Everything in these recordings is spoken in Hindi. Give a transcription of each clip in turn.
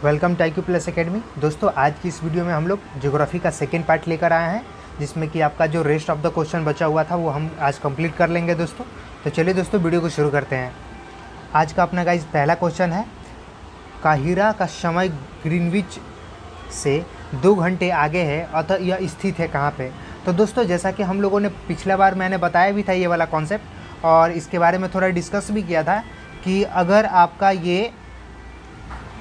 Welcome to IQ plus academy. दोस्तों आज की इस वीडियो में हम लोग ज्योग्राफी का सेकेंड पार्ट लेकर आए हैं, जिसमें कि आपका जो रेस्ट ऑफ द क्वेश्चन बचा हुआ था वो हम आज कंप्लीट कर लेंगे दोस्तों। तो चलिए दोस्तों वीडियो को शुरू करते हैं। आज का अपना गाइस पहला क्वेश्चन है, काहिरा का समय ग्रीनविच से 2 घंटे आगे है अतः यह स्थित है कहाँ पे। तो दोस्तों जैसा कि हम लोगों ने पिछला बार मैंने बताया भी था ये वाला कॉन्सेप्ट, और इसके बारे में थोड़ा डिस्कस भी किया था कि अगर आपका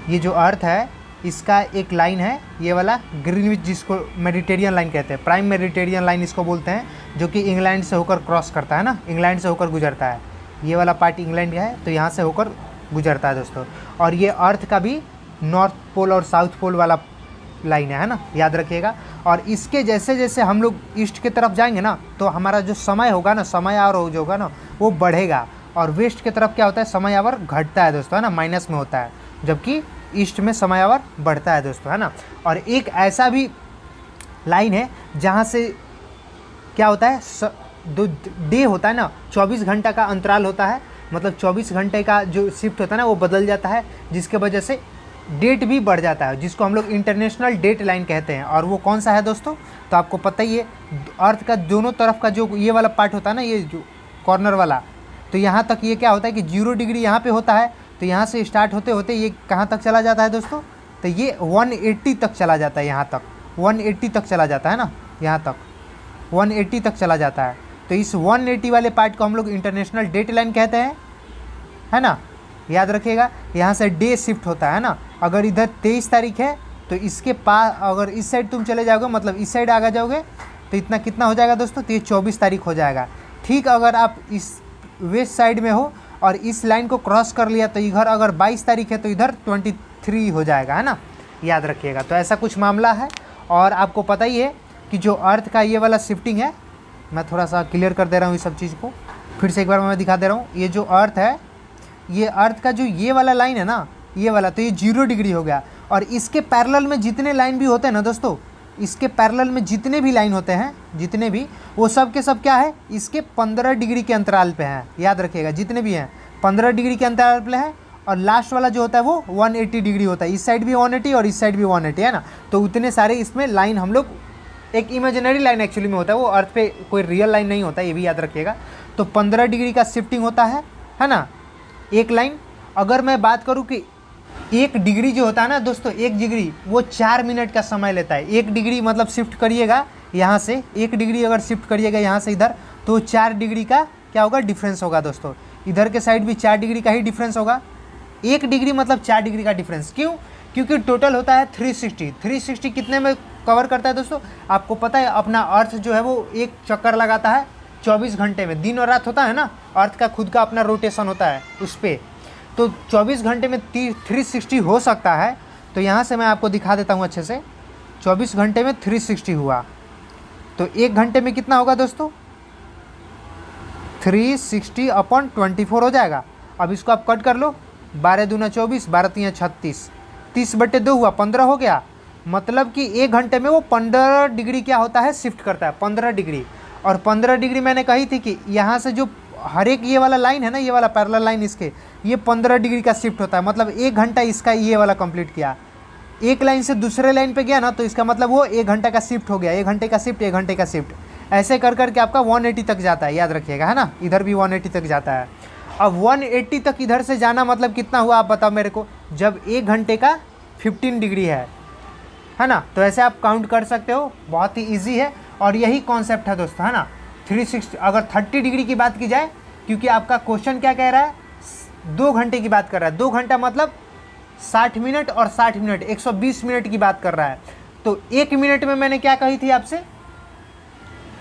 ये जो अर्थ है इसका एक लाइन है, ये वाला ग्रीनविच जिसको मेडिटेरियन लाइन कहते हैं, प्राइम मेडिटेरियन लाइन इसको बोलते हैं, जो कि इंग्लैंड से होकर क्रॉस करता है ना, इंग्लैंड से होकर गुजरता है। ये वाला पार्ट इंग्लैंड का है तो यहाँ से होकर गुजरता है दोस्तों। और ये अर्थ का भी नॉर्थ पोल और साउथ पोल वाला लाइन है ना, याद रखिएगा। और इसके जैसे जैसे हम लोग ईस्ट की तरफ जाएंगे ना तो हमारा जो समय होगा ना, समय आवर जो होगा ना वो बढ़ेगा, और वेस्ट की तरफ क्या होता है, समय आवर घटता है दोस्तों, है ना, माइनस में होता है, जबकि ईस्ट में समय आवर बढ़ता है दोस्तों, है ना। और एक ऐसा भी लाइन है जहाँ से क्या होता है, दो डे होता है ना, 24 घंटा का अंतराल होता है, मतलब 24 घंटे का जो शिफ्ट होता है ना वो बदल जाता है, जिसके वजह से डेट भी बढ़ जाता है, जिसको हम लोग इंटरनेशनल डेट लाइन कहते हैं। और वो कौन सा है दोस्तों, तो आपको पता ही है, अर्थ का दोनों तरफ का जो ये वाला पार्ट होता है ना, ये जो कॉर्नर वाला, तो यहाँ तक ये क्या होता है कि 0 डिग्री यहाँ पे होता है, तो यहाँ से स्टार्ट होते होते ये कहाँ तक चला जाता है दोस्तों, तो ये 180 तक चला जाता है, यहाँ तक 180 तक चला जाता है ना, यहाँ तक 180 तक चला जाता है। तो इस 180 वाले पार्ट को हम लोग इंटरनेशनल डेट लाइन कहते हैं, है ना, याद रखिएगा। यहाँ से डे शिफ्ट होता है ना, अगर इधर 23 तारीख है तो इसके पास अगर इस साइड तुम चले जाओगे, मतलब इस साइड आगे जाओगे तो इतना कितना हो जाएगा दोस्तों, तो ये 24 तारीख हो जाएगा। ठीक, अगर आप इस वेस्ट साइड में हो और इस लाइन को क्रॉस कर लिया तो इधर अगर 22 तारीख है तो इधर 23 हो जाएगा, है ना, याद रखिएगा। तो ऐसा कुछ मामला है। और आपको पता ही है कि जो अर्थ का ये वाला शिफ्टिंग है, मैं थोड़ा सा क्लियर कर दे रहा हूँ इस सब चीज़ को, फिर से एक बार मैं दिखा दे रहा हूँ। ये जो अर्थ है, ये अर्थ का जो ये वाला लाइन है ना, ये वाला, तो ये 0 डिग्री हो गया। और इसके पैरेलल में जितने लाइन भी होते हैं ना दोस्तों, इसके पैरेलल में जितने भी लाइन होते हैं, जितने भी, वो सब के सब क्या है, इसके 15 डिग्री के अंतराल पे हैं, याद रखिएगा। जितने भी हैं 15 डिग्री के अंतराल पे है। और लास्ट वाला जो होता है वो 180 डिग्री होता है, इस साइड भी 180 और इस साइड भी 180, है ना। तो उतने सारे इसमें लाइन हम लोग, एक इमेजिनरी लाइन एक्चुअली में होता है, वो अर्थ पे कोई रियल लाइन नहीं होता, ये भी याद रखिएगा। तो 15 डिग्री का शिफ्टिंग होता है ना, एक लाइन। अगर मैं बात करूँ कि 1 डिग्री जो होता है ना दोस्तों, 1 डिग्री वो 4 मिनट का समय लेता है। 1 डिग्री मतलब शिफ्ट करिएगा यहाँ से, 1 डिग्री अगर शिफ्ट करिएगा यहाँ से इधर, तो 4 डिग्री का क्या होगा, डिफरेंस होगा दोस्तों। इधर के साइड भी 4 डिग्री का ही डिफरेंस होगा। 1 डिग्री मतलब 4 डिग्री का डिफरेंस। क्यों? क्योंकि टोटल होता है 360। 360 कितने में कवर करता है दोस्तों, आपको पता है। अपना अर्थ जो है वो एक चक्कर लगाता है 24 घंटे में, दिन और रात होता है ना, अर्थ का खुद का अपना रोटेशन होता है उस पर। तो 24 घंटे में 360 हो सकता है। तो यहाँ से मैं आपको दिखा देता हूँ अच्छे से। 24 घंटे में 360 हुआ तो 1 घंटे में कितना होगा दोस्तों, 360/24 हो जाएगा। अब इसको आप कट कर लो, 12 दूना 24, 12 तिया 36, 30/2 हुआ, 15 हो गया। मतलब कि 1 घंटे में वो 15 डिग्री क्या होता है, शिफ्ट करता है, 15 डिग्री। और 15 डिग्री मैंने कही थी कि यहाँ से जो हर एक ये वाला लाइन है ना, ये वाला पैरेलल लाइन, इसके ये 15 डिग्री का शिफ्ट होता है। मतलब 1 घंटा इसका ये वाला कंप्लीट किया, एक लाइन से दूसरे लाइन पे गया ना, तो इसका मतलब वो 1 घंटा का शिफ्ट हो गया, 1 घंटे का शिफ्ट, 1 घंटे का शिफ्ट, ऐसे कर करके आपका 180 तक जाता है, याद रखिएगा, है ना। इधर भी 180 तक जाता है। अब 180 तक इधर से जाना मतलब कितना हुआ, आप बताओ मेरे को, जब 1 घंटे का 15 डिग्री है ना। तो ऐसे आप काउंट कर सकते हो, बहुत ही ईजी है। और यही कॉन्सेप्ट है दोस्तों, है ना। 360 अगर 30 डिग्री की बात की जाए, क्योंकि आपका क्वेश्चन क्या कह रहा है, 2 घंटे की बात कर रहा है। 2 घंटा मतलब 60 मिनट और 60 मिनट, 120 मिनट की बात कर रहा है। तो 1 मिनट में मैंने क्या कही थी आपसे,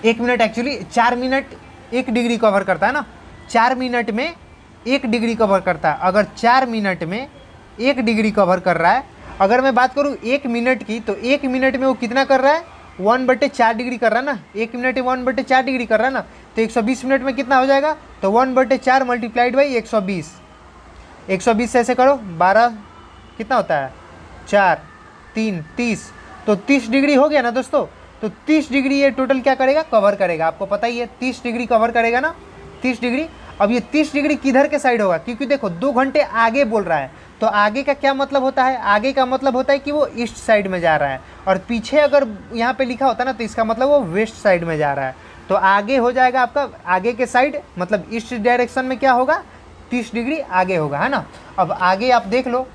1 minute actually 4 minute 1 degree cover करता है ना, 4 मिनट में 1 डिग्री कवर करता है। अगर 4 मिनट में 1 डिग्री कवर कर रहा है, अगर मैं बात करूँ 1 मिनट की, तो 1 मिनट में वो कितना कर रहा है, 1/4 डिग्री कर रहा है ना। 1 मिनट में 1/4 डिग्री कर रहा है ना, तो 120 मिनट में कितना हो जाएगा, तो 1/4 मल्टीप्लाइड बाई 120। 120 से ऐसे करो, 12 कितना होता है, 4 3 30, तो 30 डिग्री हो गया ना दोस्तों। तो 30 डिग्री ये टोटल क्या करेगा, कवर करेगा। आपको पता ही है 30 डिग्री कवर करेगा ना, 30 डिग्री। अब ये 30 डिग्री किधर के साइड होगा, क्योंकि देखो 2 घंटे आगे बोल रहा है, तो आगे का क्या मतलब होता है, आगे का मतलब होता है कि वो ईस्ट साइड में जा रहा है, और पीछे अगर यहाँ पे लिखा होता ना तो इसका मतलब वो वेस्ट साइड में जा रहा है। तो आगे हो जाएगा आपका, आगे के साइड मतलब ईस्ट डायरेक्शन में क्या होगा, 30 डिग्री आगे होगा, है ना। अब आगे आप देख लो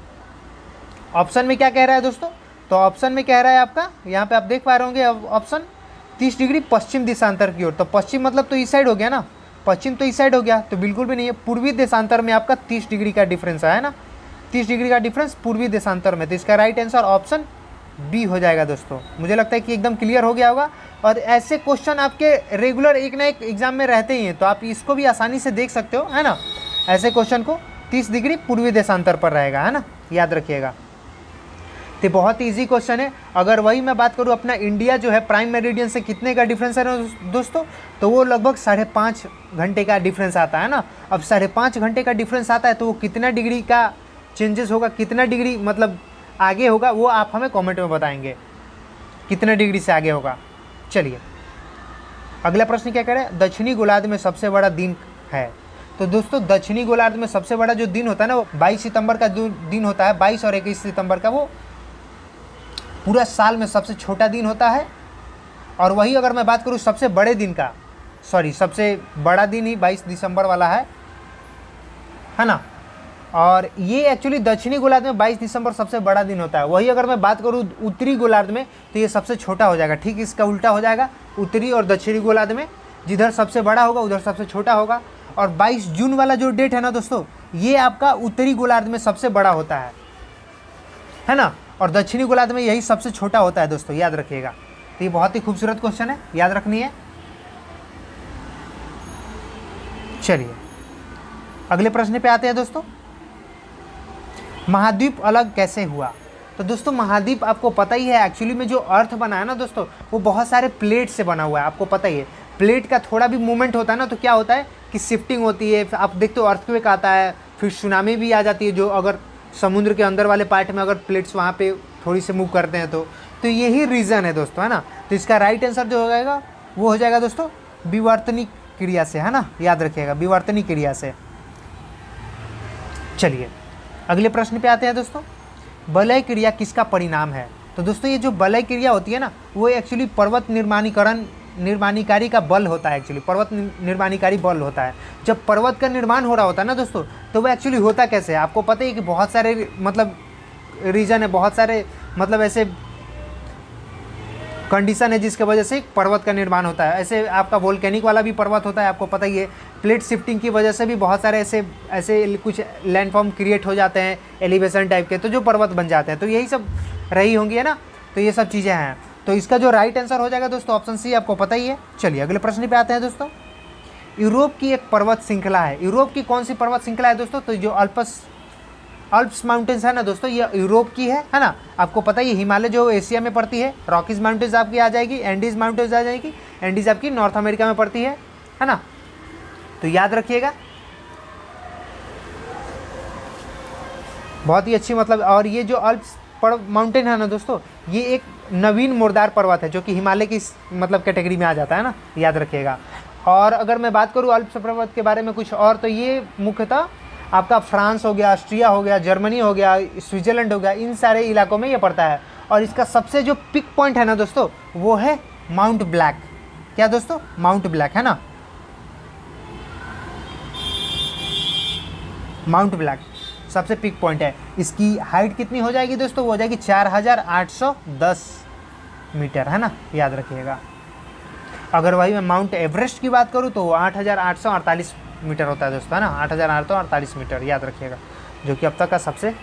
ऑप्शन में क्या कह रहा है दोस्तों, तो ऑप्शन में कह रहा है आपका, यहाँ पे आप देख पा रहे होंगे ऑप्शन 30 डिग्री पश्चिम देशांतर की ओर। तो पश्चिम मतलब तो इस साइड हो गया ना, पश्चिम तो इस साइड हो गया, तो बिल्कुल भी नहीं है। पूर्वी देशांतर में आपका 30 डिग्री का डिफरेंस है ना, 30 डिग्री का डिफरेंस पूर्वी देशांतर में। तो इसका राइट आंसर ऑप्शन बी हो जाएगा दोस्तों। मुझे लगता है कि एकदम क्लियर हो गया होगा, और ऐसे क्वेश्चन आपके रेगुलर एक ना एक एग्जाम में रहते ही हैं, तो आप इसको भी आसानी से देख सकते हो, है ना। ऐसे क्वेश्चन को 30 डिग्री पूर्वी देशांतर पर रहेगा, है ना, याद रखिएगा। तो बहुत ही ईजी क्वेश्चन है। अगर वही मैं बात करूँ अपना इंडिया जो है प्राइम मेरिडियन से कितने का डिफरेंस है दोस्तों, तो वो लगभग 5.5 घंटे का डिफरेंस आता है ना। अब 5.5 घंटे का डिफरेंस आता है तो वो कितना डिग्री का चेंजेस होगा, कितना डिग्री मतलब आगे होगा, वो आप हमें कमेंट में बताएंगे कितने डिग्री से आगे होगा। चलिए अगला प्रश्न क्या कह रहा है, दक्षिणी गोलार्ध में सबसे बड़ा दिन है। तो दोस्तों दक्षिणी गोलार्ध में सबसे बड़ा जो दिन होता है ना वो 22 सितंबर का जो दिन होता है, 22 और 21 सितंबर का, वो पूरा साल में सबसे छोटा दिन होता है। और वही अगर मैं बात करूँ सबसे बड़े दिन का, सबसे बड़ा दिन ही 22 दिसंबर वाला है ना। और ये एक्चुअली दक्षिणी गोलार्ध में 22 दिसंबर सबसे बड़ा दिन होता है। वही अगर मैं बात करूँ उत्तरी गोलार्ध में तो ये सबसे छोटा हो जाएगा, ठीक इसका उल्टा हो जाएगा। उत्तरी और दक्षिणी गोलार्ध में जिधर सबसे बड़ा होगा उधर सबसे छोटा होगा। और 22 जून वाला जो डेट है ना दोस्तों, ये आपका उत्तरी गोलार्ध में सबसे बड़ा होता है ना, और दक्षिणी गोलार्ध में यही सबसे छोटा होता है दोस्तों, याद रखिएगा। तो ये बहुत ही खूबसूरत क्वेश्चन है, याद रखनी है। चलिए अगले प्रश्न पे आते हैं दोस्तों, महाद्वीप अलग कैसे हुआ। तो दोस्तों महाद्वीप आपको पता ही है, एक्चुअली में जो अर्थ बना है ना दोस्तों, वो बहुत सारे प्लेट से बना हुआ है, आपको पता ही है। प्लेट का थोड़ा भी मूवमेंट होता है ना तो क्या होता है कि शिफ्टिंग होती है, आप देखते हो अर्थक्वेक आता है, फिर सुनामी भी आ जाती है, जो अगर समुद्र के अंदर वाले पार्ट में अगर प्लेट्स वहाँ पे थोड़ी से मूव करते हैं तो यही रीज़न है दोस्तों, है ना। तो इसका राइट आंसर जो हो जाएगा वो हो जाएगा दोस्तों विवर्तनिक क्रिया से, है ना, याद रखिएगा, विवर्तनिक क्रिया से। चलिए अगले प्रश्न पे आते हैं दोस्तों, वलय क्रिया किसका परिणाम है। तो दोस्तों ये जो वलय क्रिया होती है ना, वो एक्चुअली पर्वत निर्माणीकारी का बल होता है। एक्चुअली पर्वत निर्माणीकारी बल होता है। जब पर्वत का निर्माण हो रहा होता है ना दोस्तों, तो वो एक्चुअली होता कैसे है, आपको पता ही कि बहुत सारे मतलब रीज़न है, बहुत सारे मतलब ऐसे कंडीशन है जिसके वजह से पर्वत का निर्माण होता है। ऐसे आपका वोल्केनिक वाला भी पर्वत होता है, आपको पता ही है। प्लेट शिफ्टिंग की वजह से भी बहुत सारे ऐसे कुछ लैंडफॉर्म क्रिएट हो जाते हैं एलिवेशन टाइप के, तो जो पर्वत बन जाते हैं, तो यही सब रही होंगी, है ना। तो ये सब चीज़ें हैं। तो इसका जो राइट आंसर हो जाएगा दोस्तों ऑप्शन सी, आपको पता ही है। चलिए अगले प्रश्न पे आते हैं दोस्तों, यूरोप की एक पर्वत श्रृंखला है। यूरोप की कौन सी पर्वत श्रृंखला है दोस्तों, तो जो अल्प्स माउंटेन्स है ना दोस्तों, ये यूरोप की है ना। आपको पता ही हिमालय जो एशिया में पड़ती है, रॉकीज माउंटेन्स आपकी आ जाएगी, एंडीज माउंटेन्स आ जाएगी, एंडीज आपकी नॉर्थ अमेरिका में पड़ती है ना। तो याद रखिएगा, बहुत ही अच्छी मतलब। और ये जो अल्प्स माउंटेन है ना दोस्तों, ये एक नवीन मुर्दार पर्वत है जो कि हिमालय की मतलब कैटेगरी में आ जाता है ना, याद रखिएगा। और अगर मैं बात करूँ अल्प्स पर्वत के बारे में कुछ और, तो ये मुख्यतः आपका फ्रांस हो गया, ऑस्ट्रिया हो गया, जर्मनी हो गया, स्विट्ज़रलैंड हो गया, इन सारे इलाकों में ये पड़ता है। और इसका सबसे जो पिक पॉइंट है ना दोस्तों, वो है माउंट ब्लैक। क्या दोस्तों, माउंट ब्लैक, है ना, माउंट ब्लैक सबसे पिक पॉइंट है। इसकी हाइट कितनी हो जाएगी दोस्तों, वो हो जाएगी 4810 मीटर, है ना, याद रखिएगा। अगर वही मैं माउंट एवरेस्ट की बात करूँ तो वो 8848 मीटर होता है दोस्तों, है ना, 8848 मीटर, याद रखिएगा, जो कि अब तक का सबसे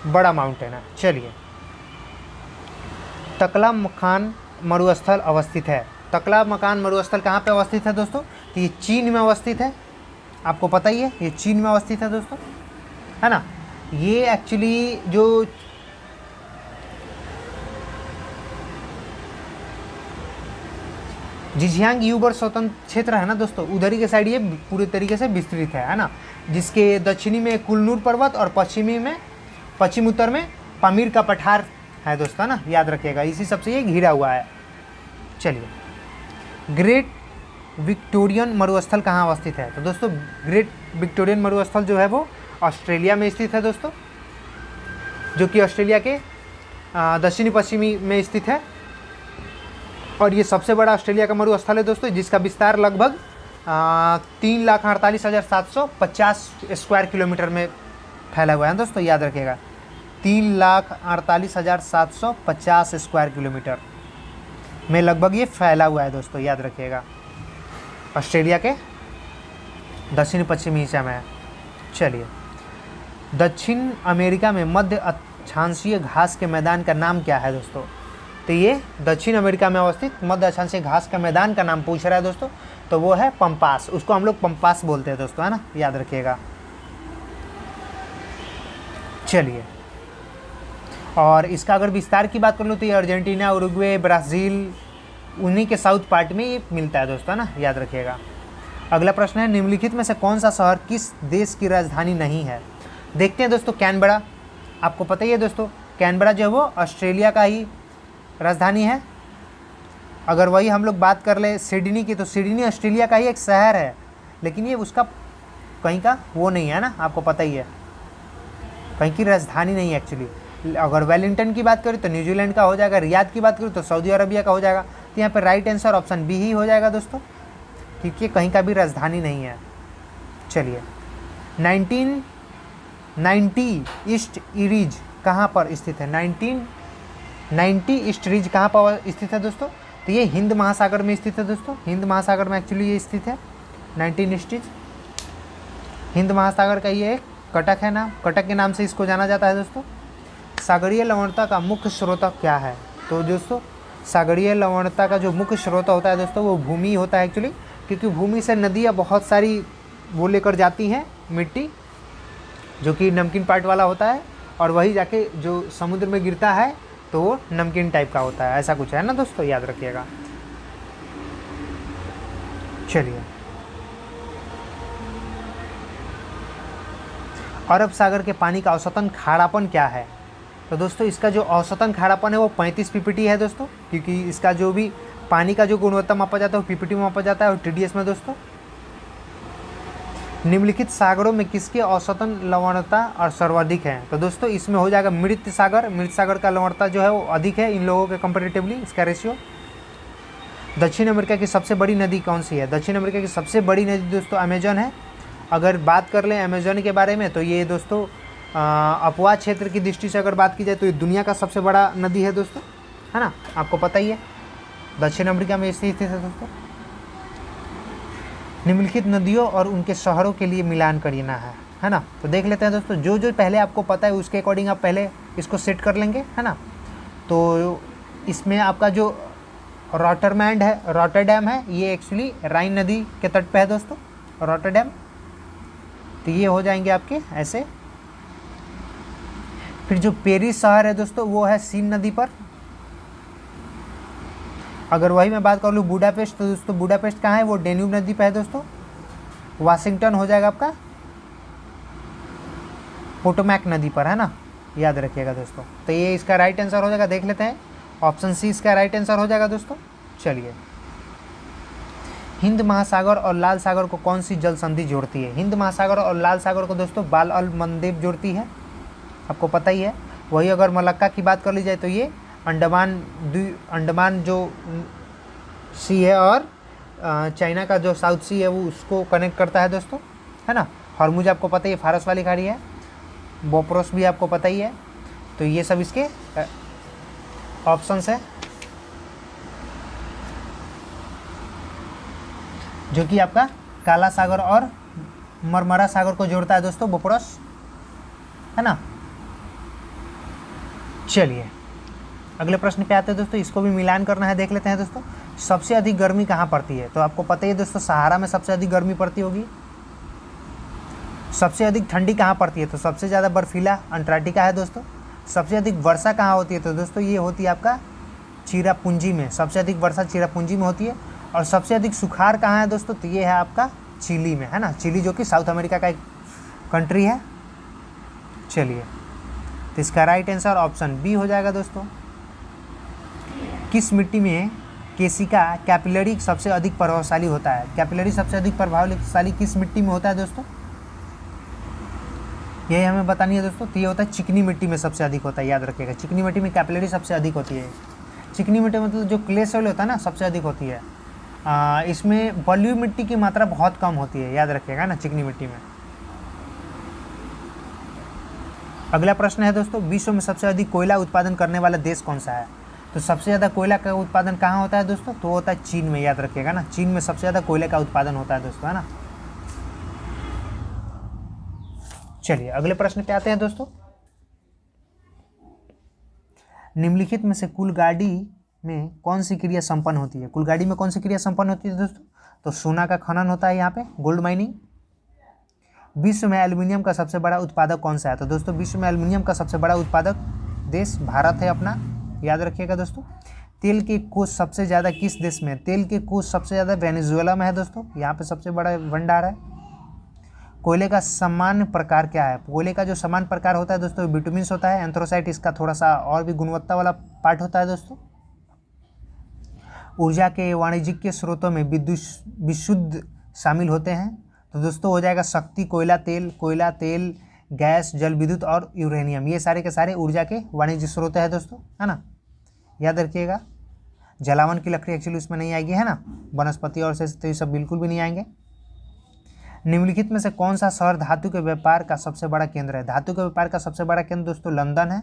बड़ा माउंटेन है। चलिए तकला मकान मरुस्थल अवस्थित है। तकला मकान मरुस्थल कहाँ पे अवस्थित है दोस्तों, तो ये चीन में अवस्थित है, आपको पता ही है, ये चीन में अवस्थित है दोस्तों, है ना। ये एक्चुअली जो जिजियांग यूबर स्वतंत्र क्षेत्र है ना दोस्तों, उधर ही के साइड ये पूरे तरीके से विस्तृत है ना। जिसके दक्षिणी में कुलनूर पर्वत और पश्चिम उत्तर में पामीर का पठार है दोस्तों, ना, याद रखिएगा, इसी सबसे ये घिरा हुआ है। चलिए ग्रेट विक्टोरियन मरुस्थल कहाँ अवस्थित है? तो दोस्तों ग्रेट विक्टोरियन मरुस्थल जो है वो ऑस्ट्रेलिया में स्थित है दोस्तों, जो कि ऑस्ट्रेलिया के दक्षिणी पश्चिमी में स्थित है। और ये सबसे बड़ा ऑस्ट्रेलिया का मरुस्थल है दोस्तों, जिसका विस्तार लगभग 3,48,750 स्क्वायर किलोमीटर में फैला हुआ है दोस्तों, याद रखिएगा 3,48,750 स्क्वायर किलोमीटर में लगभग ये फैला हुआ है दोस्तों, याद रखिएगा। ऑस्ट्रेलिया के दक्षिण पश्चिमी हिस्से में है। चलिए, दक्षिण अमेरिका में मध्य अक्षांशीय घास के मैदान का नाम क्या है दोस्तों? तो ये दक्षिण अमेरिका में अवस्थित मध्य अक्षांशीय घास का मैदान का नाम पूछ रहा है दोस्तों, तो वो है पंपास। उसको हम लोग पंपास बोलते हैं दोस्तों, है ना, याद रखिएगा। चलिए, और इसका अगर विस्तार की बात कर लूँ तो ये अर्जेंटीना, उरुग्वे, ब्राज़ील, उन्हीं के साउथ पार्ट में ये मिलता है दोस्तों, है ना, याद रखिएगा। अगला प्रश्न है, निम्नलिखित में से कौन सा शहर किस देश की राजधानी नहीं है? देखते हैं दोस्तों, कैनबरा। आपको पता ही है दोस्तों, कैनबरा जो है वो ऑस्ट्रेलिया का ही राजधानी है। अगर वही हम लोग बात कर ले सिडनी की, तो सिडनी ऑस्ट्रेलिया का ही एक शहर है, लेकिन ये उसका कहीं का वो नहीं है ना, आपको पता ही है, कहीं की राजधानी नहीं है एक्चुअली। अगर वेलिंगटन की बात करें तो न्यूजीलैंड का हो जाएगा, रियाद की बात करूँ तो सऊदी अरबिया का हो जाएगा। तो यहाँ पर राइट आंसर ऑप्शन बी ही हो जाएगा दोस्तों, क्योंकि कहीं का भी राजधानी नहीं है। चलिए, 1990 ईस्ट रिज कहाँ पर स्थित है? 1990 ईस्ट रिज कहाँ पर स्थित है दोस्तों? तो ये हिंद महासागर में स्थित है दोस्तों, हिंद महासागर में एक्चुअली ये स्थित है 19 ईस्ट रिज। हिंद महासागर का ये एक कटक है नाम, कटक के नाम से इसको जाना जाता है दोस्तों। सागरीय लवणता का मुख्य स्रोत क्या है? तो दोस्तों सागरीय लवणता का जो मुख्य स्रोत होता है दोस्तों वो भूमि होता है एक्चुअली, क्योंकि भूमि से नदियाँ बहुत सारी वो लेकर जाती हैं मिट्टी, जो कि नमकीन पार्ट वाला होता है, और वही जाके जो समुद्र में गिरता है तो वो नमकीन टाइप का होता है, ऐसा कुछ है ना दोस्तों, याद रखिएगा। चलिए, अरब सागर के पानी का औसतन खारापन क्या है? तो दोस्तों इसका जो औसतन खारापन है वो 35 पीपीटी है दोस्तों, क्योंकि इसका जो भी पानी का जो गुणवत्ता मापा जाता है वो पीपीटी में मापा जाता है और टीडीएस में दोस्तों। निम्नलिखित सागरों में किसकी औसतन लवणता और सर्वाधिक है? तो दोस्तों इसमें हो जाएगा मृत सागर का लवणता जो है वो अधिक है इन लोगों के कंपेरेटिवली, इसका रेशियो। दक्षिण अमेरिका की सबसे बड़ी नदी कौन सी है? दक्षिण अमेरिका की सबसे बड़ी नदी दोस्तों अमेजन है। अगर बात कर लें अमेजन के बारे में तो ये दोस्तों अपवाह क्षेत्र की दृष्टि से अगर बात की जाए तो ये दुनिया का सबसे बड़ा नदी है दोस्तों, है ना, आपको पता ही है, दक्षिण अमेरिका में स्थित है दोस्तों। निम्नलिखित नदियों और उनके शहरों के लिए मिलान करना है ना। तो देख लेते हैं दोस्तों, जो जो पहले आपको पता है उसके अकॉर्डिंग आप पहले इसको सेट कर लेंगे, है ना। तो इसमें आपका जो रॉटरडैम है ये एक्चुअली राइन नदी के तट पे है दोस्तों, रॉटरडैम। तो ये हो जाएंगे आपके ऐसे। फिर जो पेरिस शहर है दोस्तों वो है सीन नदी पर। अगर वही मैं बात कर लूँ बुडापेस्ट, तो दोस्तों बुडापेस्ट कहाँ है? वो डेन्यूब नदी पे है दोस्तों। वाशिंगटन हो जाएगा आपका पोटोमैक नदी पर, है ना, याद रखिएगा दोस्तों। तो ये इसका राइट आंसर हो जाएगा, देख लेते हैं, ऑप्शन सी इसका राइट आंसर हो जाएगा दोस्तों। चलिए, हिंद महासागर और लाल सागर को कौन सी जल संधि जोड़ती है? हिंद महासागर और लाल सागर को दोस्तों बाल अल मंदेब जोड़ती है, आपको पता ही है। वही अगर मलक्का की बात कर ली जाए तो ये अंडमान जो सी है और चाइना का जो साउथ सी है वो उसको कनेक्ट करता है दोस्तों, है ना। हॉर्मुज आपको पता ही है, फारस वाली खाड़ी है, बोपोरस भी आपको पता ही है। तो ये सब इसके ऑप्शंस है जो कि आपका काला सागर और मरमरा सागर को जोड़ता है दोस्तों, बोपोरस, है ना। चलिए अगले प्रश्न पे आते हैं दोस्तों, इसको भी मिलान करना है, देख लेते हैं दोस्तों। सबसे अधिक गर्मी कहाँ पड़ती है? तो आपको पता ही है दोस्तों सहारा में सबसे अधिक गर्मी पड़ती होगी। सबसे अधिक ठंडी कहाँ पड़ती है? तो सबसे ज़्यादा बर्फीला अंटार्कटिका है दोस्तों। सबसे अधिक वर्षा कहाँ होती है? तो दोस्तों ये होती है आपका चिरापुंजी में, सबसे अधिक वर्षा चिरापुंजी में होती है। और सबसे अधिक सुखाड़ कहाँ है दोस्तों? तो ये है आपका चिली में, है ना, चिली जो कि साउथ अमेरिका का एक कंट्री है। चलिए, तो इसका राइट आंसर ऑप्शन बी हो जाएगा दोस्तों। किस केशिका कैपिलरी सबसे अधिक प्रभावशाली होता है। कैपिलरी सबसे अधिक प्रभावशाली किस मिट्टी में होता है दोस्तों? यही हमें बतानी है दोस्तों। तो ये होता है चिकनी मिट्टी में सबसे अधिक होता है, याद रखिएगा। चिकनी मिट्टी में कैपिलरी सबसे अधिक होती है। चिकनी मिट्टी मतलब जो क्ले सॉइल होता है ना, सबसे अधिक होती है। इसमें बलुई मिट्टी की मात्रा बहुत कम होती है, याद रखिएगा ना, चिकनी मिट्टी में। अगला प्रश्न है दोस्तों, विश्व में सबसे अधिक कोयला उत्पादन करने वाला देश कौन सा है? तो सबसे ज़्यादा कोयला का उत्पादन कहाँ होता है दोस्तों? तो होता है चीन में, याद रखिएगा ना। चीन में सबसे ज़्यादा कोयले का उत्पादन होता है दोस्तों, है ना। चलिए अगले प्रश्न पे आते हैं दोस्तों। निम्नलिखित में से कुलगाड़ी में कौन सी क्रिया संपन्न होती है? कुलगाड़ी में कौन सी क्रिया संपन्न होती है दोस्तों? तो सोना का खनन होता है यहाँ पे, गोल्ड माइनिंग। विश्व में एल्युमिनियम का सबसे बड़ा उत्पादक कौन सा है? तो दोस्तों विश्व में एल्युमिनियम का सबसे बड़ा उत्पादक देश भारत है अपना, याद रखिएगा दोस्तों। तेल के कोष सबसे ज़्यादा किस देश में? तेल के कोष सबसे ज़्यादा वेनेजुएला में है दोस्तों, यहाँ पे सबसे बड़ा भंडार है। कोयले का सामान्य प्रकार क्या है? कोयले का जो सामान्य प्रकार होता है दोस्तों बिटुमिन्स होता है। एंथ्रोसाइट इसका थोड़ा सा और भी गुणवत्ता वाला पार्ट होता है दोस्तों। ऊर्जा के वाणिज्यिक स्रोतों में विशुद्ध शामिल होते हैं। तो दोस्तों हो जाएगा शक्ति, कोयला, तेल, गैस, जल विद्युत और यूरेनियम। ये सारे के सारे ऊर्जा के वाणिज्य स्रोत है दोस्तों, है ना, याद रखिएगा। जलावन की लकड़ी एक्चुअली उसमें नहीं आएगी, है ना। वनस्पति और से तो ये सब बिल्कुल भी नहीं आएंगे। निम्नलिखित में से कौन सा शहर धातु के व्यापार का सबसे बड़ा केंद्र है? धातु के व्यापार का सबसे बड़ा केंद्र दोस्तों लंदन है।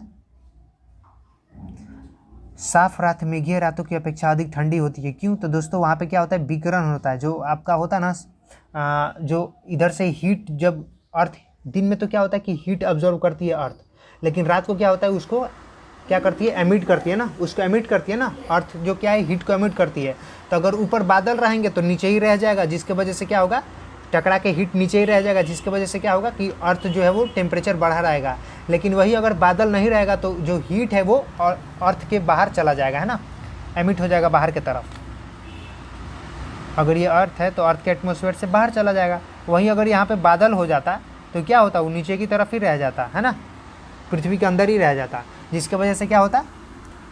साफ रात मेघीय रातों की अपेक्षा अधिक ठंडी होती है, क्यों? तो दोस्तों वहाँ पे क्या होता है, विकिरण होता है, जो आपका होता है ना, जो इधर से हीट, जब अर्थ दिन में तो क्या होता है कि हीट अब्जॉर्व करती है अर्थ, लेकिन रात को क्या होता है, उसको क्या करती है, एमिट करती है ना, उसको एमिट करती है ना अर्थ, जो क्या है हीट को एमिट करती है। तो अगर ऊपर बादल रहेंगे तो नीचे ही रह जाएगा, जिसके वजह से क्या होगा, टकरा के हीट नीचे ही रह जाएगा, जिसके वजह से क्या होगा कि अर्थ जो है वो टेम्परेचर बढ़ा रहेगा। लेकिन वही अगर बादल नहीं रहेगा तो जो हीट है वो अर्थ के बाहर चला जाएगा, है ना, एमिट हो जाएगा बाहर की तरफ। अगर ये अर्थ है तो अर्थ के एटमॉस्फेयर से बाहर चला जाएगा। वहीं अगर यहाँ पे बादल हो जाता तो क्या होता, वो नीचे की तरफ ही रह जाता, है ना, पृथ्वी के अंदर ही रह जाता, जिसके वजह से क्या होता,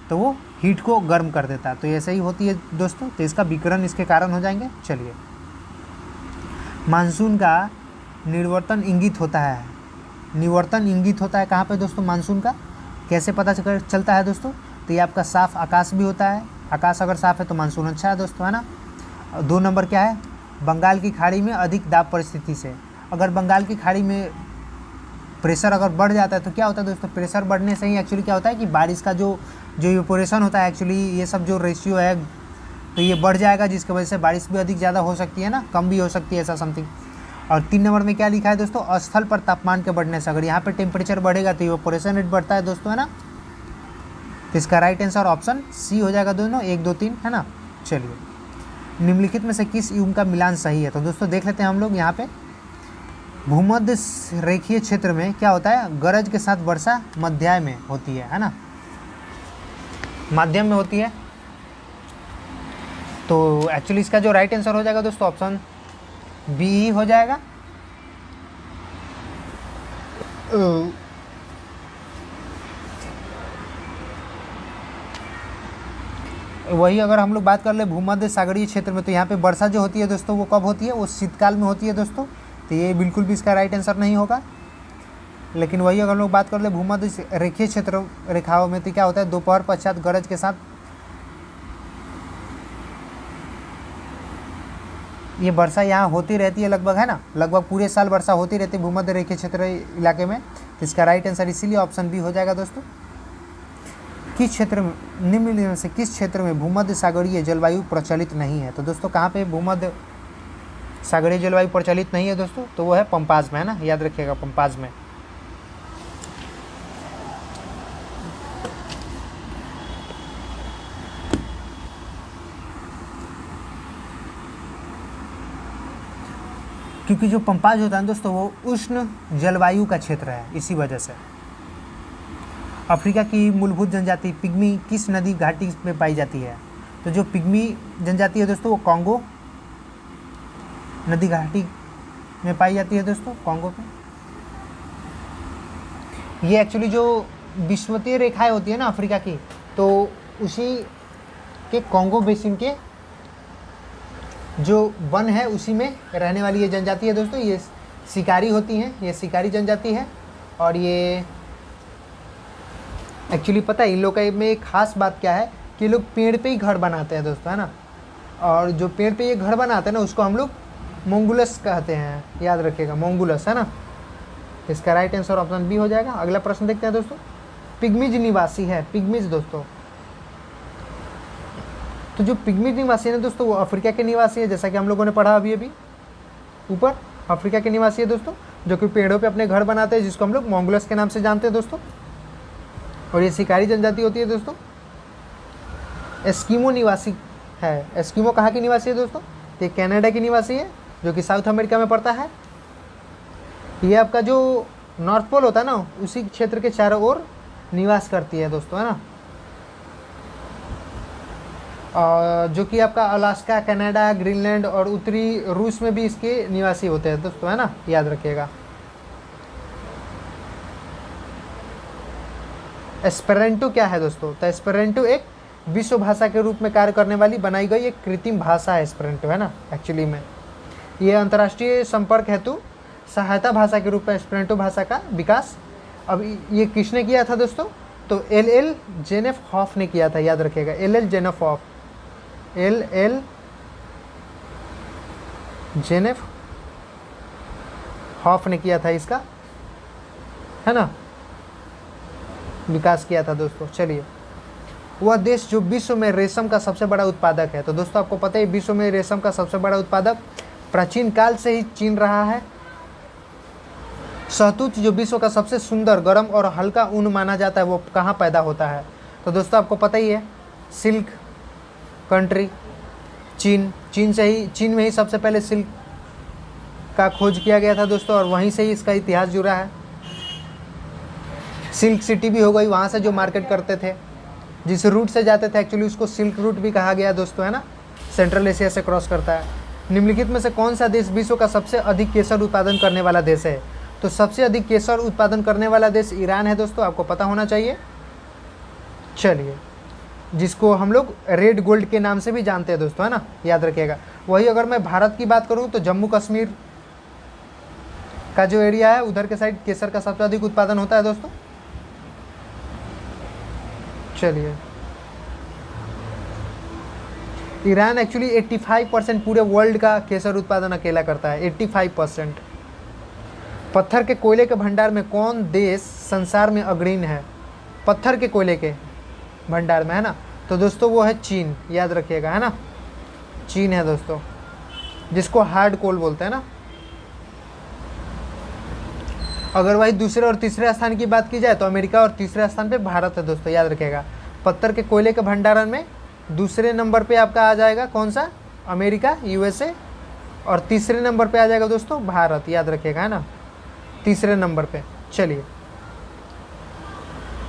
तो वो हीट को गर्म कर देता। तो ऐसे ही होती है दोस्तों, तो इसका विकिरण इसके कारण हो जाएंगे। चलिए, मानसून का निवर्तन इंगित होता है। निवर्तन इंगित होता है कहाँ पे दोस्तों मानसून का? कैसे पता चलता है दोस्तों? तो ये आपका साफ आकाश भी होता है। आकाश अगर साफ है तो मानसून अच्छा है दोस्तों, है ना। 2 नंबर क्या है, बंगाल की खाड़ी में अधिक दाब परिस्थिति से। अगर बंगाल की खाड़ी में प्रेशर अगर बढ़ जाता है तो क्या होता है दोस्तों, प्रेशर बढ़ने से ही एक्चुअली क्या होता है कि बारिश का जो इवेपोरेशन होता है, एक्चुअली ये सब जो रेशियो है तो ये बढ़ जाएगा, जिसकी वजह से बारिश भी अधिक ज़्यादा हो सकती है ना, कम भी हो सकती है, ऐसा समथिंग। और 3 नंबर में क्या लिखा है दोस्तों, स्थल पर तापमान के बढ़ने से। अगर यहाँ पे टेम्परेचर बढ़ेगा तो इवेपोरेशन रेट बढ़ता है दोस्तों, है ना। तो इसका राइट आंसर ऑप्शन सी हो जाएगा दोनों, 1, 2, 3, है ना। चलिए, निम्नलिखित में से किस युग का मिलान सही है? तो दोस्तों देख लेते हैं हम लोग यहाँ पे। भूमध्य रेखीय क्षेत्र में क्या होता है, गरज के साथ वर्षा मध्याय में होती है ना, माध्यम में होती है। तो एक्चुअली इसका जो राइट आंसर हो जाएगा दोस्तों ऑप्शन बी ही हो जाएगा। वही अगर हम लोग बात कर ले भूमध्य सागरीय क्षेत्र में, तो यहाँ पे वर्षा जो होती है दोस्तों वो कब होती है, वो शीतकाल में होती है दोस्तों। तो ये बिल्कुल भी इसका राइट आंसर नहीं होगा। लेकिन वही अगर हम लोग बात कर ले भूमध्य रेखीय क्षेत्र रेखाओं में, तो क्या होता है, दोपहर पश्चात गरज के साथ ये वर्षा यहाँ होती रहती है लगभग, है ना, लगभग पूरे साल वर्षा होती रहती है भूमध्य रेखीय क्षेत्र इलाके में। तो इसका राइट आंसर इसीलिए ऑप्शन बी हो जाएगा दोस्तों। किस क्षेत्र में, निम्न में से किस क्षेत्र में भूमध्य सागरीय जलवायु प्रचलित नहीं है? तो दोस्तों कहाँ पे भूमध्य सागरीय जलवायु प्रचलित नहीं है दोस्तों? तो वो है पंपाज में, है ना, याद रखिएगा, पंपाज में। क्योंकि जो पंपाज होता है दोस्तों वो उष्ण जलवायु का क्षेत्र है, इसी वजह से। अफ्रीका की मूलभूत जनजाति पिग्मी किस नदी घाटी में पाई जाती है? तो जो पिग्मी जनजाति है दोस्तों वो कॉन्गो नदी घाटी में पाई जाती है दोस्तों, कॉन्गो पे। ये एक्चुअली जो विषुवतीय रेखाएं होती है ना अफ्रीका की, तो उसी के कॉन्गो बेसिन के जो वन है उसी में रहने वाली ये जनजाति है दोस्तों। ये शिकारी होती हैं, ये शिकारी जनजाति है। और ये एक्चुअली पता है इन लोग का में एक खास बात क्या है कि ये लोग पेड़ पे ही घर बनाते हैं दोस्तों, है ना। और जो पेड़ पे ये घर बनाते हैं ना उसको हम लोग मोंगुलस कहते हैं, याद रखिएगा, मोंगुलस, है ना। इसका राइट आंसर ऑप्शन बी हो जाएगा। अगला प्रश्न देखते हैं दोस्तों। पिग्मीज निवासी है, पिग्मीज दोस्तों, तो जो पिग्मीज निवासी है दोस्तों वो अफ्रीका के निवासी है, जैसा कि हम लोगों ने पढ़ा अभी अभी ऊपर। अफ्रीका के निवासी है दोस्तों, जो कि पेड़ों पे अपने घर बनाते हैं, जिसको हम लोग मोंगुलस के नाम से जानते हैं दोस्तों। और ये शिकारी जनजाति होती है दोस्तों। एस्किमो निवासी है, एस्किमो कहाँ की निवासी है दोस्तों? ये कनाडा की निवासी है, जो कि साउथ अमेरिका में पड़ता है। ये आपका जो नॉर्थ पोल होता है ना उसी क्षेत्र के चारों ओर निवास करती है दोस्तों, है ना। और जो कि आपका अलास्का, कनाडा, ग्रीनलैंड और उत्तरी रूस में भी इसके निवासी होते हैं दोस्तों, है ना, याद रखिएगा। एस्पेरेंटो क्या है दोस्तों? तो एस्पेरेंटो एक विश्व भाषा के रूप में कार्य करने वाली बनाई गई एक कृत्रिम भाषा है एस्पेरेंटो, है ना। एक्चुअली में ये अंतर्राष्ट्रीय संपर्क हेतु सहायता भाषा के रूप में एस्पेरेंटो भाषा का विकास अब ये किसने किया था दोस्तों? तो एल जेनेफ हॉफ ने किया था, याद रखिएगा, एल जेनेफ हॉफ, एल जेनेफ हॉफ ने किया था इसका, है ना, विकास किया था दोस्तों। चलिए, वह देश जो विश्व में रेशम का सबसे बड़ा उत्पादक है। तो दोस्तों आपको पता है विश्व में रेशम का सबसे बड़ा उत्पादक प्राचीन काल से ही चीन रहा है। शहतूत जो विश्व का सबसे सुंदर, गर्म और हल्का ऊन माना जाता है वो कहाँ पैदा होता है? तो दोस्तों आपको पता ही है सिल्क कंट्री चीन, चीन में ही सबसे पहले सिल्क का खोज किया गया था दोस्तों, और वहीं से ही इसका इतिहास जुड़ा है। सिल्क सिटी भी हो गई, वहाँ से जो मार्केट करते थे, जिस रूट से जाते थे एक्चुअली उसको सिल्क रूट भी कहा गया दोस्तों, है ना, सेंट्रल एशिया से क्रॉस करता है। निम्नलिखित में से कौन सा देश विश्व का सबसे अधिक केसर उत्पादन करने वाला देश है? तो सबसे अधिक केसर उत्पादन करने वाला देश ईरान है दोस्तों, आपको पता होना चाहिए। चलिए, जिसको हम लोग रेड गोल्ड के नाम से भी जानते हैं दोस्तों, है ना, याद रखिएगा। वही अगर मैं भारत की बात करूं तो जम्मू कश्मीर का जो एरिया है उधर के साइड केसर का सबसे अधिक उत्पादन होता है दोस्तों। चलिए, ईरान एक्चुअली 85% पूरे वर्ल्ड का केसर उत्पादन अकेला करता है, 85%। पत्थर के कोयले के भंडार में कौन देश संसार में अग्रणी है? पत्थर के कोयले के भंडार में, है ना, तो दोस्तों वो है चीन, याद रखिएगा, है ना, चीन है दोस्तों, जिसको हार्ड कोल बोलते हैं ना। अगर वही दूसरे और तीसरे स्थान की बात की जाए तो अमेरिका और तीसरे स्थान पे भारत है दोस्तों, याद रखिएगा। पत्थर के कोयले के भंडारण में दूसरे नंबर पे आपका आ जाएगा कौन सा? अमेरिका, यूएसए, और तीसरे नंबर पे आ जाएगा दोस्तों भारत, याद रखिएगा, है ना, तीसरे नंबर पे। चलिए,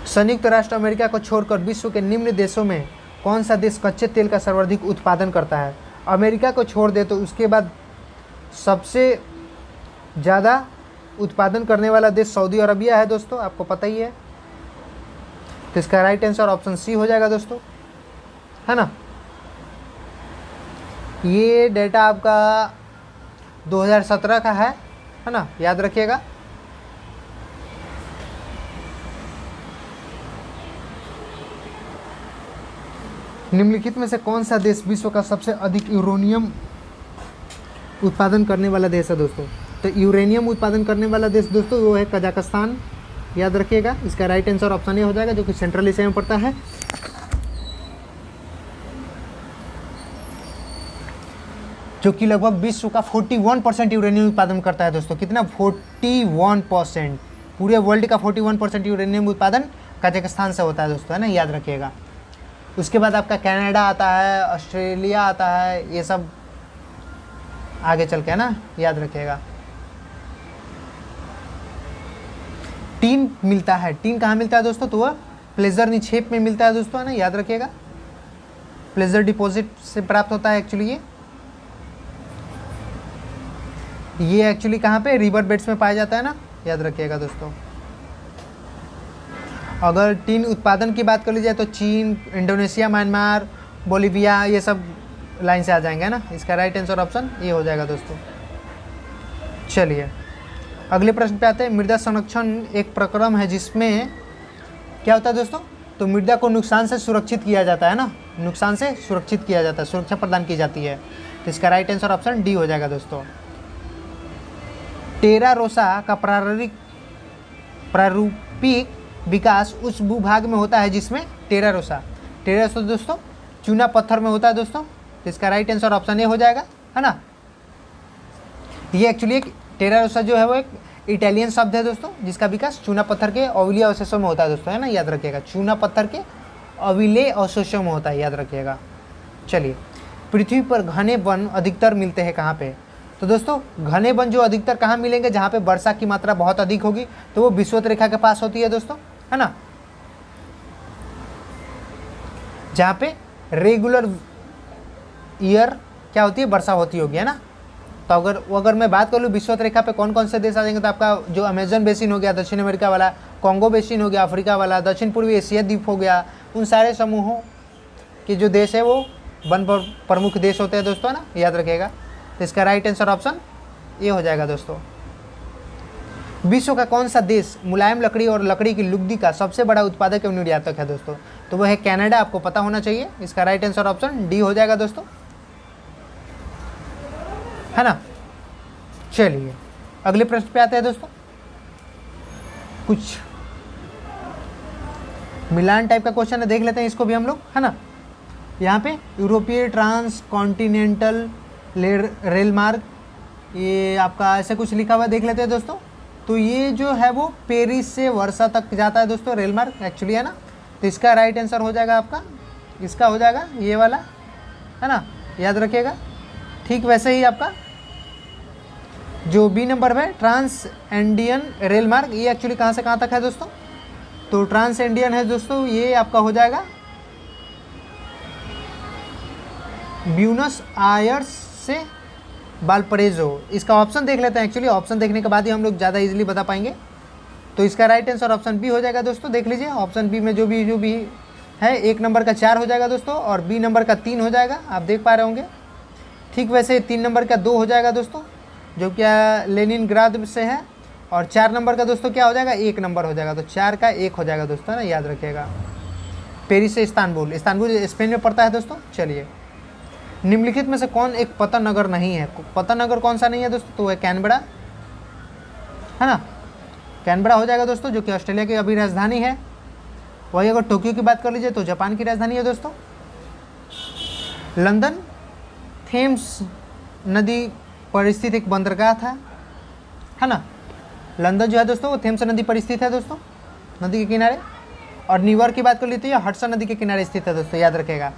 संयुक्त राष्ट्र अमेरिका को छोड़कर विश्व के निम्न देशों में कौन सा देश कच्चे तेल का सर्वाधिक उत्पादन करता है? अमेरिका को छोड़ दे तो उसके बाद सबसे ज़्यादा उत्पादन करने वाला देश सऊदी अरबिया है दोस्तों, आपको पता ही है। तो इसका राइट आंसर ऑप्शन सी हो जाएगा दोस्तों, है ना। ये डेटा आपका 2017 का है ना, याद रखिएगा। निम्नलिखित में से कौन सा देश विश्व का सबसे अधिक यूरेनियम उत्पादन करने वाला देश है दोस्तों? तो यूरेनियम उत्पादन करने वाला देश दोस्तों वो है कजाकिस्तान, याद रखिएगा। इसका राइट आंसर ऑप्शन ए हो जाएगा, जो कि सेंट्रल एशिया में पड़ता है। जो कि लगभग विश्व का 41% यूरेनियम उत्पादन करता है दोस्तों। कितना? 41%। पूरे वर्ल्ड का 41% यूरेनियम उत्पादन कजाकिस्तान से होता है दोस्तों, है ना, याद रखिएगा। उसके बाद आपका कनाडा आता है, ऑस्ट्रेलिया आता है, ये सब आगे चल के, है ना, याद रखिएगा। टीन मिलता है, टीन कहाँ मिलता है दोस्तों? तो वह प्लेजर निक्षेप में मिलता है दोस्तों, है ना, याद रखिएगा। प्लेजर डिपॉजिट से प्राप्त होता है एक्चुअली। ये एक्चुअली कहाँ पे? रिवर बेड्स में पाया जाता है ना, याद रखिएगा दोस्तों। अगर टीन उत्पादन की बात कर ली जाए तो चीन, इंडोनेशिया, म्यांमार, बोलीविया, ये सब लाइन से आ जाएंगे ना। इसका राइट आंसर ऑप्शन ए हो जाएगा दोस्तों। चलिए अगले प्रश्न पे आते हैं। मृदा संरक्षण एक प्रक्रम है जिसमें क्या होता है दोस्तों, तो मृदा को नुकसान से सुरक्षित किया जाता है ना, नुकसान से सुरक्षित किया जाता है, सुरक्षा प्रदान की जाती है। तो इसका राइट आंसर ऑप्शन डी हो जाएगा दोस्तों। टेरा रोसा का प्रारूपिक विकास उस भूभाग में होता है जिसमें टेरा रोसा दोस्तों चूना पत्थर में होता है दोस्तों। तो इसका राइट आंसर ऑप्शन ए हो जाएगा, है ना। ये एक्चुअली एक टेरा रोसा जो है वो एक इटालियन शब्द है दोस्तों, जिसका विकास चूना पत्थर के अविलीय अवशेषों में होता है दोस्तों, है ना, याद रखिएगा। चूना पत्थर के अविलीय अवशेषों में होता है, याद रखिएगा। चलिए पृथ्वी पर घने वन अधिकतर मिलते हैं कहाँ पे, तो दोस्तों घने वन जो अधिकतर कहाँ मिलेंगे, जहाँ पे वर्षा की मात्रा बहुत अधिक होगी, तो वो विषुवत रेखा के पास होती है दोस्तों, है ना, जहाँ पे रेगुलर ईयर क्या होती है, वर्षा होती होगी, है ना। तो अगर मैं बात कर लूँ विषुवत रेखा पे कौन कौन से देश आ जाएंगे, तो आपका जो अमेजन बेसिन हो गया दक्षिण अमेरिका वाला, कॉन्गो बेसिन हो गया अफ्रीका वाला, दक्षिण पूर्वी एशिया द्वीप हो गया, उन सारे समूहों के जो देश है वो वन प्रमुख देश होते हैं दोस्तों, ना, याद रखिएगा। तो इसका राइट आंसर ऑप्शन ए हो जाएगा दोस्तों। विश्व का कौन सा देश मुलायम लकड़ी और लकड़ी की लुगदी का सबसे बड़ा उत्पादक एवं निर्यातक है दोस्तों, तो वह है कनाडा, आपको पता होना चाहिए। इसका राइट आंसर ऑप्शन डी हो जाएगा दोस्तों, है ना। चलिए अगले प्रश्न पे आते हैं दोस्तों। कुछ मिलान टाइप का क्वेश्चन है, देख लेते हैं इसको भी हम लोग, है ना। यहाँ पे यूरोपीय ट्रांस कॉन्टिनेंटल रेल मार्ग, ये आपका ऐसे कुछ लिखा हुआ है, देख लेते हैं दोस्तों। तो ये जो है वो पेरिस से वर्सा तक जाता है दोस्तों, रेल मार्ग एक्चुअली, है ना। तो इसका राइट आंसर हो जाएगा आपका, इसका हो जाएगा ये वाला, है ना, याद रखिएगा। ठीक वैसे ही आपका जो बी नंबर है ट्रांस एंडियन रेल मार्ग, ये एक्चुअली कहाँ से कहाँ तक है दोस्तों, तो ट्रांस एंडियन है दोस्तों, ये आपका हो जाएगा ब्यूनस आयर्स से वालपरेजो। इसका ऑप्शन देख लेते हैं, एक्चुअली ऑप्शन देखने के बाद ही हम लोग ज़्यादा इजीली बता पाएंगे। तो इसका राइट आंसर ऑप्शन बी हो जाएगा दोस्तों, देख लीजिए ऑप्शन बी में जो भी है, एक नंबर का 4 हो जाएगा दोस्तों, और बी नंबर का 3 हो जाएगा, आप देख पा रहे होंगे। ठीक वैसे 3 नंबर का 2 हो जाएगा दोस्तों, जो क्या लेनिनग्राद से है, और 4 नंबर का दोस्तों क्या हो जाएगा, 1 नंबर हो जाएगा, तो 4 का 1 हो जाएगा दोस्तों, ना, याद रखिएगा। पेरिस से इस्तांबुल स्पेन में पड़ता है दोस्तों। चलिए निम्नलिखित में से कौन एक पतन नगर नहीं है, पतन नगर कौन सा नहीं है दोस्तों, तो वह कैनबरा, है ना, कैनबरा हो जाएगा दोस्तों, जो कि ऑस्ट्रेलिया की अभी राजधानी है। वही अगर टोक्यो की बात कर लीजिए तो जापान की राजधानी है दोस्तों। लंदन थेम्स नदी पर स्थित एक बंदरगाह था, है ना। लंदन जो है दोस्तों वो थेम्स नदी पर स्थित है दोस्तों, नदी के किनारे। और न्यूयॉर्क की बात कर लेते हैं, हडसन नदी के किनारे स्थित है दोस्तों, याद रखेगा।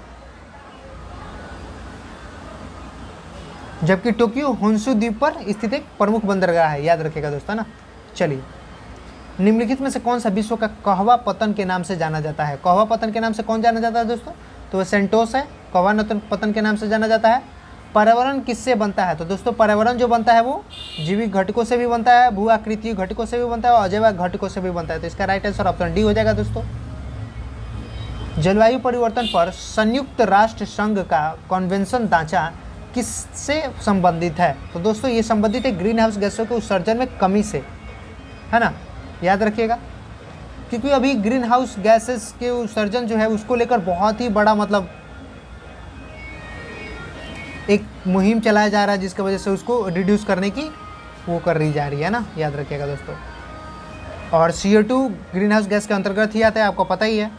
जबकि टोक्यो होन्शु द्वीप पर स्थित एक प्रमुख बंदरगाह है, याद रखेगा दोस्तों, ना। चलिए निम्नलिखित में से कौन सा विश्व का कहवा पतन के नाम से जाना जाता है, कहवा पतन के नाम से कौन जाना जाता है दोस्तों, तो वह सेंटोस है, कहवा पतन के नाम से जाना जाता है। पर्यावरण किससे बनता है, तो दोस्तों पर्यावरण जो बनता है वो जीवित घटकों से भी बनता है, भू आकृतीय घटकों से भी बनता है, और अजैविक घटकों से भी बनता है। तो इसका राइट आंसर ऑप्शन डी हो जाएगा दोस्तों। जलवायु परिवर्तन पर संयुक्त राष्ट्र संघ का कन्वेंशन ढांचा किससे संबंधित है, तो दोस्तों ये संबंधित है ग्रीन हाउस गैसों के उत्सर्जन में कमी से, है ना, याद रखिएगा। क्योंकि अभी ग्रीन हाउस गैसेस के उत्सर्जन जो है उसको लेकर बहुत ही बड़ा मतलब एक मुहिम चलाया जा रहा है, जिसकी वजह से उसको रिड्यूस करने की वो कर रही जा रही है ना, याद रखिएगा दोस्तों। और CO2 ग्रीन हाउस गैस के अंतर्गत ही आता है, आपको पता ही है।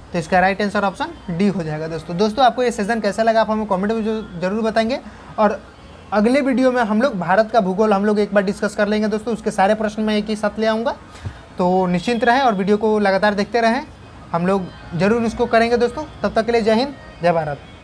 तो इसका राइट आंसर ऑप्शन डी हो जाएगा दोस्तों। आपको ये सेशन कैसा लगा आप हमें कमेंट में जरूर बताएंगे। और अगले वीडियो में हम लोग भारत का भूगोल हम लोग एक बार डिस्कस कर लेंगे दोस्तों, उसके सारे प्रश्न मैं एक ही साथ ले आऊँगा। तो निश्चिंत रहें और वीडियो को लगातार देखते रहें, हम लोग ज़रूर इसको करेंगे दोस्तों। तब तक के लिए जय हिंद, जय भारत।